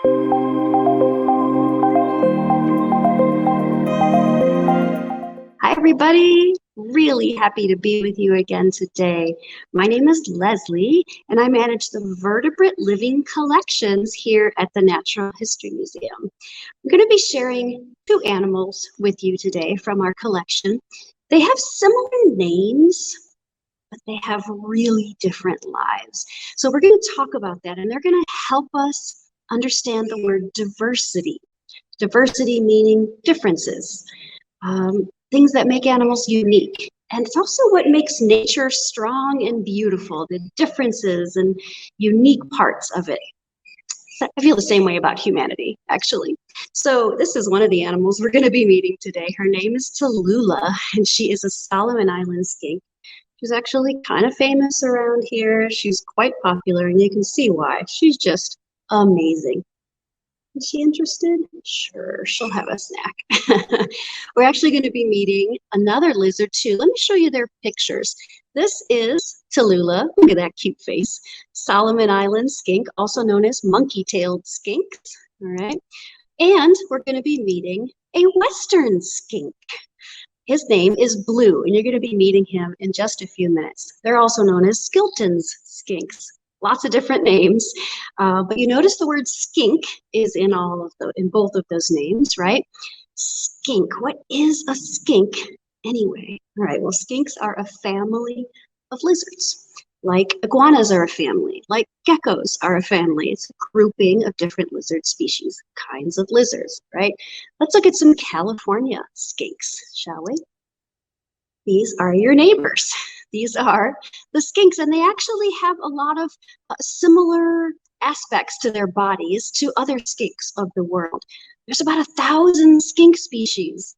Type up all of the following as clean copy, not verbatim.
Hi, everybody. Really happy to be with you again today. My name is Leslie, and I manage the vertebrate living collections here at the Natural History Museum. I'm going to be sharing two animals with you today from our collection. They have similar names, but they have really different lives. So we're going to talk about that, and they're going to help us understand the word diversity. Diversity meaning differences. Things that make animals unique. And it's also what makes nature strong and beautiful, the differences and unique parts of it. I feel the same way about humanity, actually. So this is one of the animals we're going to be meeting today. Her name is Tallulah, and she is a Solomon Island skink. She's actually kind of famous around here. She's quite popular, and you can see why. She's just amazing. Is she interested? Sure, she'll have a snack. We're actually going to be meeting another lizard too. Let me show you their pictures. This is Tallulah. Look at that cute face. Solomon Island skink, also known as monkey-tailed skinks. All right. And we're going to be meeting a western skink. His name is Blue, and you're going to be meeting him in just a few minutes. They're also known as Skilton's skinks. Lots of different names, but you notice the word skink is in both of those names, right? Skink. What is a skink anyway? All right. Well, skinks are a family of lizards. Like iguanas are a family. Like geckos are a family. It's a grouping of different lizard species, kinds of lizards, right? Let's look at some California skinks, shall we? These are your neighbors. These are the skinks, and they actually have a lot of similar aspects to their bodies to other skinks of the world. There's about 1,000 skink species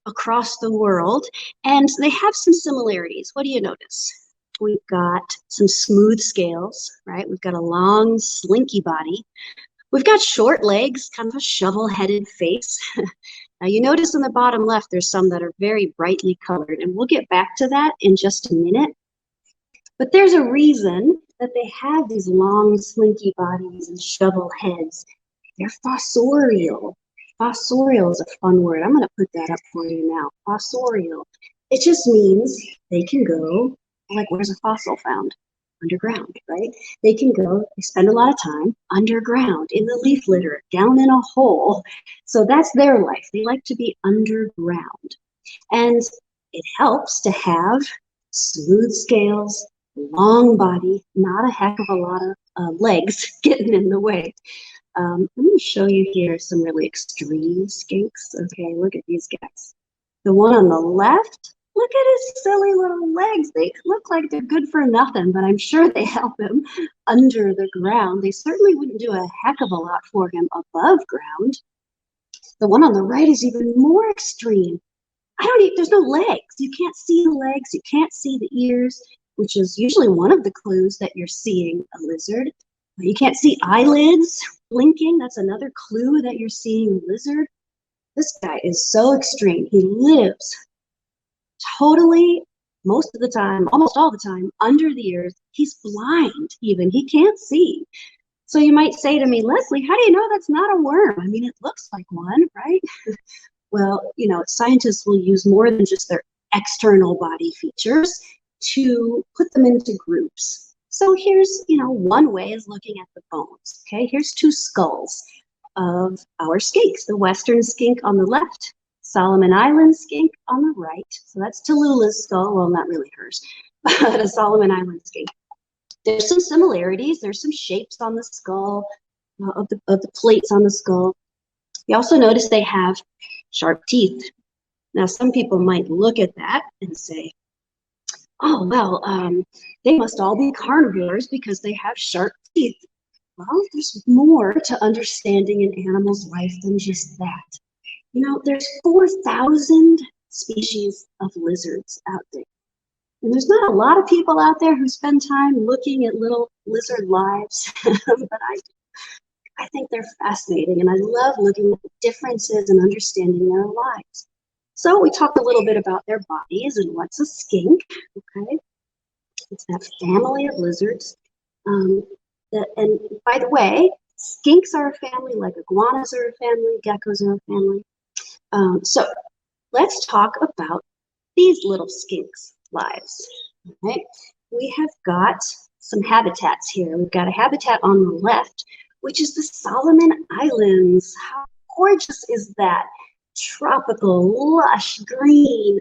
across the world, and they have some similarities. What do you notice? We've got some smooth scales, right? We've got a long, slinky body. We've got short legs, kind of a shovel-headed face. Now you notice in the bottom left, there's some that are very brightly colored, and we'll get back to that in just a minute. But there's a reason that they have these long, slinky bodies and shovel heads. They're fossorial. Fossorial is a fun word. I'm going to put that up for you now. Fossorial. It just means they can go, like, where's a fossil found? Underground, right? They spend a lot of time underground in the leaf litter, down in a hole. So that's their life. They like to be underground. And it helps to have smooth scales, long body, not a heck of a lot of legs getting in the way. I'm going to show you here some really extreme skinks. Okay, look at these guys. The one on the left, look at his silly little legs. They look like they're good for nothing, but I'm sure they help him under the ground. They certainly wouldn't do a heck of a lot for him above ground. The one on the right is even more extreme. There's no legs. You can't see the legs. You can't see the ears, which is usually one of the clues that you're seeing a lizard. You can't see eyelids blinking. That's another clue that you're seeing a lizard. This guy is so extreme. He lives totally, most of the time, almost all the time, under the earth. He's blind even. He can't see. So you might say to me, Leslie, how do you know that's not a worm? I mean, it looks like one, right? Well, scientists will use more than just their external body features to put them into groups. So here's, one way is looking at the bones. Okay, here's two skulls of our skinks, the western skink on the left, Solomon Island skink on the right. So that's Tallulah's skull. Well, not really hers, but a Solomon Island skink. There's some similarities. There's some shapes on the skull, of the plates on the skull. You also notice they have sharp teeth. Now, some people might look at that and say, oh, well, they must all be carnivores because they have sharp teeth. Well, there's more to understanding an animal's life than just that. There's 4,000 species of lizards out there. And there's not a lot of people out there who spend time looking at little lizard lives, but I do. I think they're fascinating, and I love looking at the differences and understanding their lives. So we talked a little bit about their bodies and what's a skink, okay? It's that family of lizards. And by the way, Skinks are a family, like iguanas are a family, geckos are a family. So let's talk about these little skinks' lives. Right? We have got some habitats here. We've got a habitat on the left, which is the Solomon Islands. How gorgeous is that? Tropical, lush, green,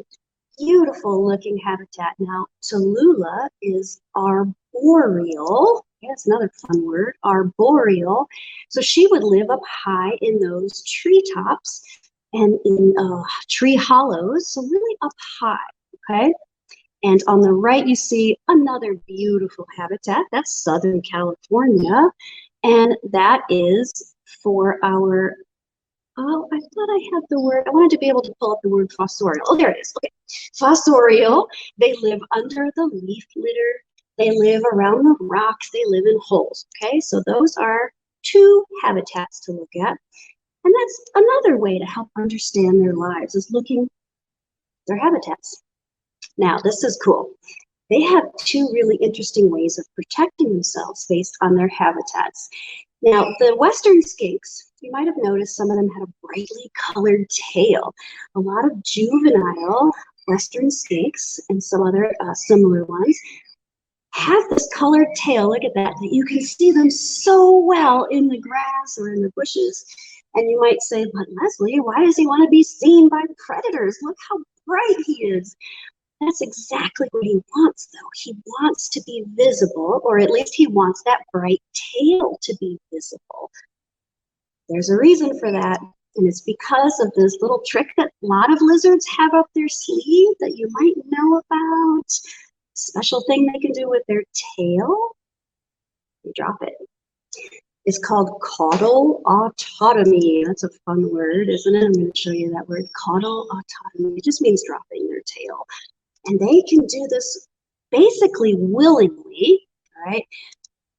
beautiful looking habitat. Now, Tallulah is arboreal. That's another fun word, arboreal. So she would live up high in those treetops and in tree hollows, so really up high, okay? And on the right, you see another beautiful habitat. That's Southern California. And that is for our, oh, I thought I had the word, I wanted to be able to pull up the word fossorial. Oh, there it is. Okay. Fossorial, they live under the leaf litter. They live around the rocks. They live in holes. Okay, so those are two habitats to look at. And that's another way to help understand their lives, is looking at their habitats. Now, this is cool. They have two really interesting ways of protecting themselves based on their habitats. Now, the western skinks, you might have noticed some of them had a brightly colored tail. A lot of juvenile western skinks and some other similar ones have this colored tail. Look at that you can see them so well in the grass or in the bushes. And you might say, but Leslie, why does he want to be seen by the predators? Look how bright he is. That's exactly what he wants, though. He wants to be visible, or at least he wants that bright tail to be visible. There's a reason for that, and it's because of this little trick that a lot of lizards have up their sleeve that you might know about. Special thing they can do with their tail. You drop it. It's called caudal autotomy. That's a fun word, isn't it? I'm going to show you that word, caudal autotomy. It just means dropping their tail. And they can do this basically willingly, all right?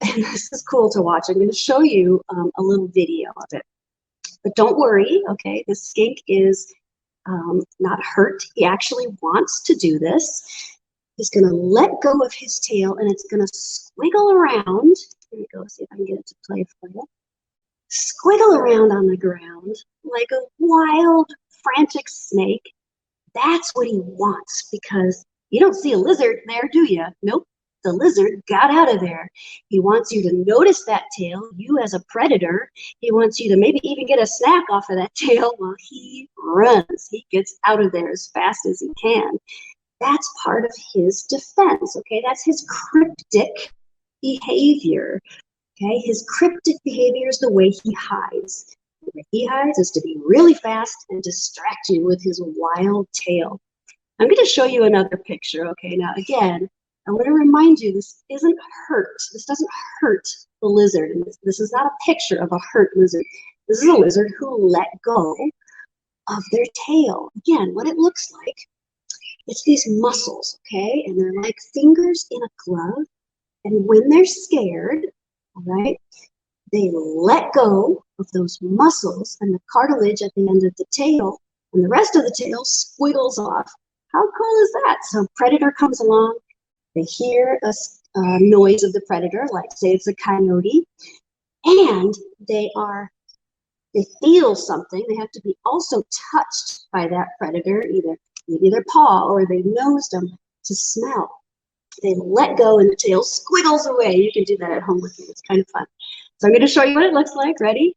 And this is cool to watch. I'm going to show you a little video of it. But don't worry, okay? The skink is not hurt. He actually wants to do this. He's going to let go of his tail, and it's going to squiggle around. Here we go. See if I can get it to play for you. Squiggle around on the ground like a wild, frantic snake. That's what he wants, because you don't see a lizard there, do you? Nope. The lizard got out of there. He wants you to notice that tail, you as a predator. He wants you to maybe even get a snack off of that tail while he runs. He gets out of there as fast as he can. That's part of his defense, okay? That's his cryptic behavior, okay? His cryptic behavior is the way he hides. The way he hides is to be really fast and distract you with his wild tail. I'm going to show you another picture, okay? Now, again, I want to remind you, this isn't hurt. This doesn't hurt the lizard. And this is not a picture of a hurt lizard. This is a lizard who let go of their tail. Again, what it looks like, it's these muscles, okay? And they're like fingers in a glove. And when they're scared, all right, they let go of those muscles and the cartilage at the end of the tail, and the rest of the tail squiggles off. How cool is that? So predator comes along, they hear a noise of the predator, like say it's a coyote, and they feel something. They have to be also touched by that predator, either maybe their paw or they nosed them to smell. They let go and the tail squiggles away. You can do that at home with me. It's kind of fun. So I'm going to show you what it looks like. Ready?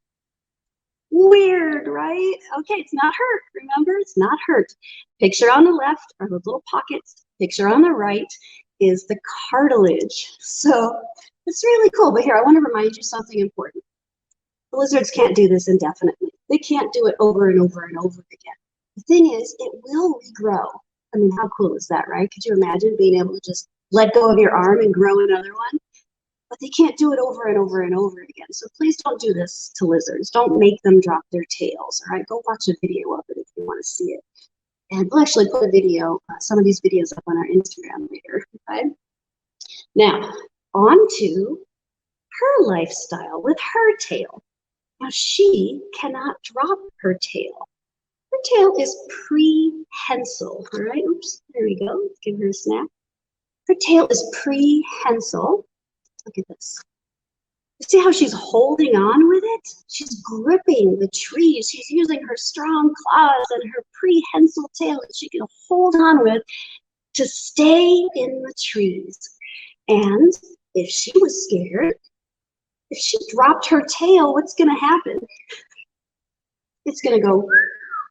Weird, right? Okay, it's not hurt. Remember, it's not hurt. Picture on the left are the little pockets. Picture on the right is the cartilage. So it's really cool. But here, I want to remind you something important. The lizards can't do this indefinitely. They can't do it over and over and over again. The thing is, it will regrow. I mean, how cool is that, right? Could you imagine being able to just let go of your arm and grow another one? But they can't do it over and over and over again. So please don't do this to lizards. Don't make them drop their tails, all right? Go watch a video of it if you want to see it. And we'll actually put a video, some of these videos up on our Instagram later, okay? Now, on to her lifestyle with her tail. Now, she cannot drop her tail. Her tail is prehensile, all right? Oops, there we go. Let's give her a snap. Her tail is prehensile. Look at this. See how she's holding on with it? She's gripping the trees. She's using her strong claws and her prehensile tail that she can hold on with to stay in the trees. And if she was scared, if she dropped her tail, what's going to happen? It's going to go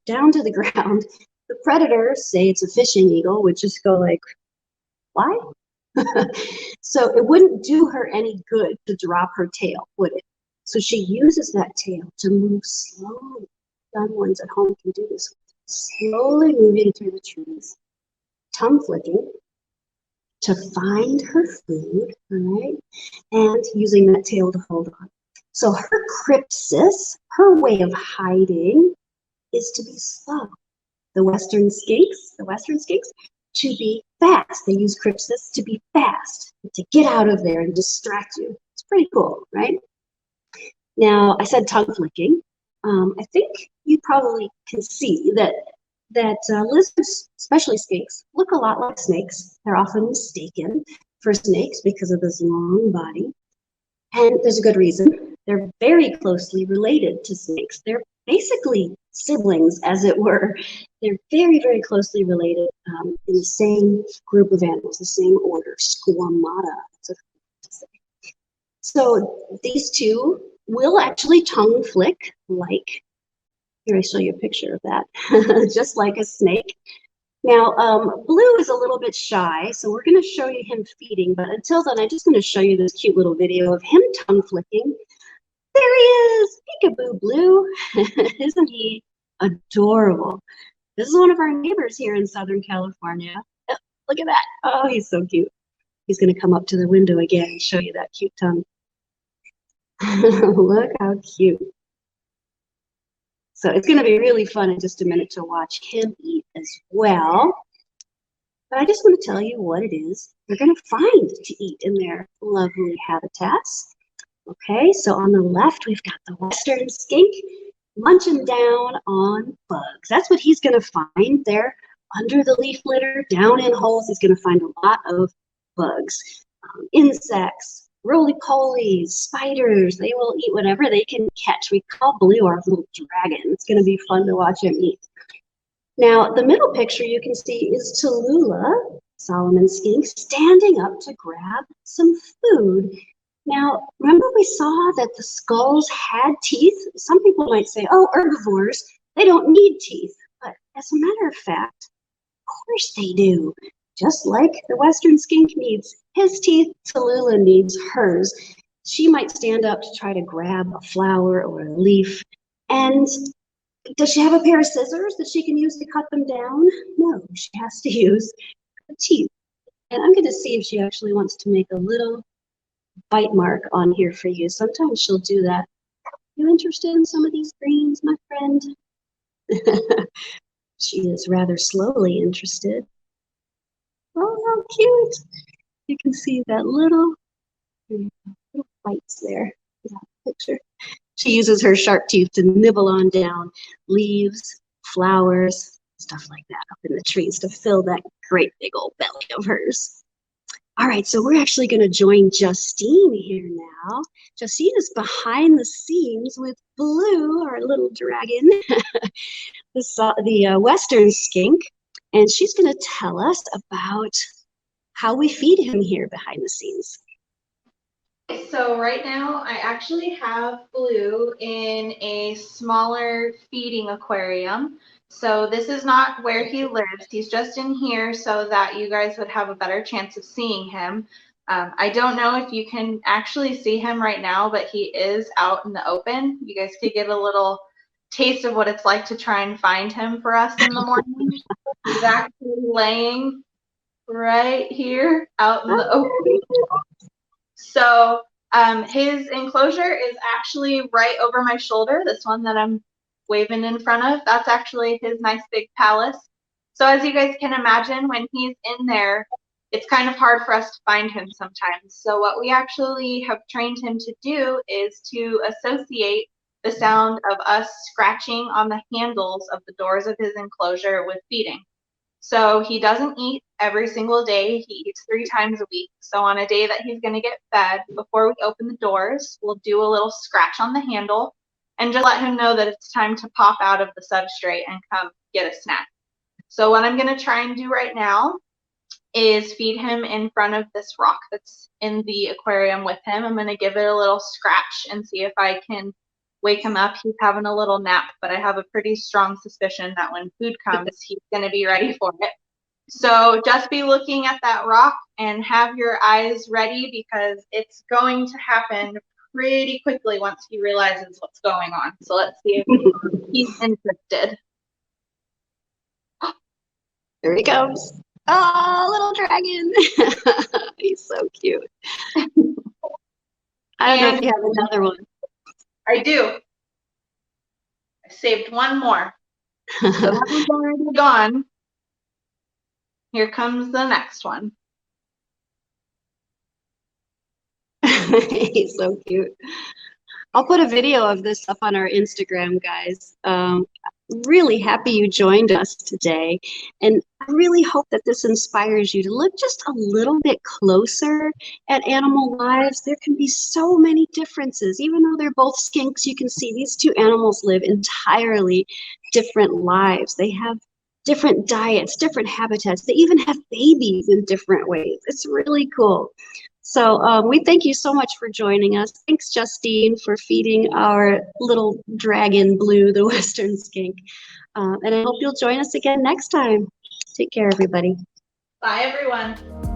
down to the ground. The predator, say it's a fishing eagle, would just go like, why? So it wouldn't do her any good to drop her tail, would it? So she uses that tail to move slowly. Young ones at home can do this. Slowly moving through the trees, tongue flicking to find her food, all right? And using that tail to hold on. So her crypsis, her way of hiding, is to be slow. The western skinks, to be fast. They use crypsis to be fast, to get out of there and distract you. It's pretty cool, right? Now, I said tongue flicking. I think you probably can see that lizards, especially skinks, look a lot like snakes. They're often mistaken for snakes because of this long body. And there's a good reason. They're very closely related to snakes. They're basically siblings, as it were. They're very, very closely related in the same group of animals, the same order, Squamata. So these two will actually tongue flick like, here I show you a picture of that, just like a snake. Now, Blue is a little bit shy, so we're going to show you him feeding, but until then, I'm just going to show you this cute little video of him tongue flicking. There he is, peekaboo Blue. Isn't he adorable? This is one of our neighbors here in Southern California. Oh, look at that. Oh, he's so cute. He's going to come up to the window again and show you that cute tongue. Look how cute. So it's going to be really fun in just a minute to watch him eat as well. But I just want to tell you what it is they're going to find to eat in their lovely habitats. Okay, so on the left, we've got the western skink munching down on bugs. That's what he's going to find there under the leaf litter, down in holes. He's going to find a lot of bugs, insects, roly-polies, spiders. They will eat whatever they can catch. We call Blue our little dragon. It's going to be fun to watch him eat. Now, the middle picture you can see is Tallulah, Solomon skink, standing up to grab some food. Now, remember we saw that the skulls had teeth? Some people might say, oh, herbivores, they don't need teeth. But as a matter of fact, of course they do. Just like the western skink needs his teeth, Tallulah needs hers. She might stand up to try to grab a flower or a leaf. And does she have a pair of scissors that she can use to cut them down? No, she has to use her teeth. And I'm going to see if she actually wants to make a little bite mark on here for you. Sometimes she'll do that. You interested in some of these greens, my friend? She is rather slowly interested. Oh, how cute. You can see that little bites there in that picture. She uses her sharp teeth to nibble on down leaves, flowers, stuff like that up in the trees to fill that great big old belly of hers. All right, so we're actually going to join Justine here now. Justine is behind the scenes with Blue, our little dragon, the western skink, and she's going to tell us about how we feed him here behind the scenes. So right now I actually have Blue in a smaller feeding aquarium. So this is not where he lives. He's just in here so that you guys would have a better chance of seeing him. I don't know if you can actually see him right now, but he is out in the open. You guys could get a little taste of what it's like to try and find him for us in the morning. He's actually laying right here out in the open. So his enclosure is actually right over my shoulder, this one that I'm waving in front of. That's actually his nice big palace. So as you guys can imagine, when he's in there, it's kind of hard for us to find him sometimes. So what we actually have trained him to do is to associate the sound of us scratching on the handles of the doors of his enclosure with feeding. So he doesn't eat every single day. He eats 3 times a week. So on a day that he's going to get fed, before we open the doors, we'll do a little scratch on the handle and just let him know that it's time to pop out of the substrate and come get a snack. So what I'm going to try and do right now is feed him in front of this rock that's in the aquarium with him. I'm going to give it a little scratch and see if I can wake him up. He's having a little nap, but I have a pretty strong suspicion that when food comes, he's going to be ready for it. So just be looking at that rock and have your eyes ready, because it's going to happen pretty quickly once he realizes what's going on. So let's see if he's interested. There he goes. Oh, little dragon. He's so cute. I don't know if you have another one. I do. I saved one more. So that one's already gone. Here comes the next one. He's so cute. I'll put a video of this up on our Instagram, guys. Really happy you joined us today. And I really hope that this inspires you to look just a little bit closer at animal lives. There can be so many differences. Even though they're both skinks, you can see these two animals live entirely different lives. They have different diets, different habitats. They even have babies in different ways. It's really cool. So we thank you so much for joining us. Thanks, Justine, for feeding our little dragon Blue, the Western skink. And I hope you'll join us again next time. Take care, everybody. Bye, everyone.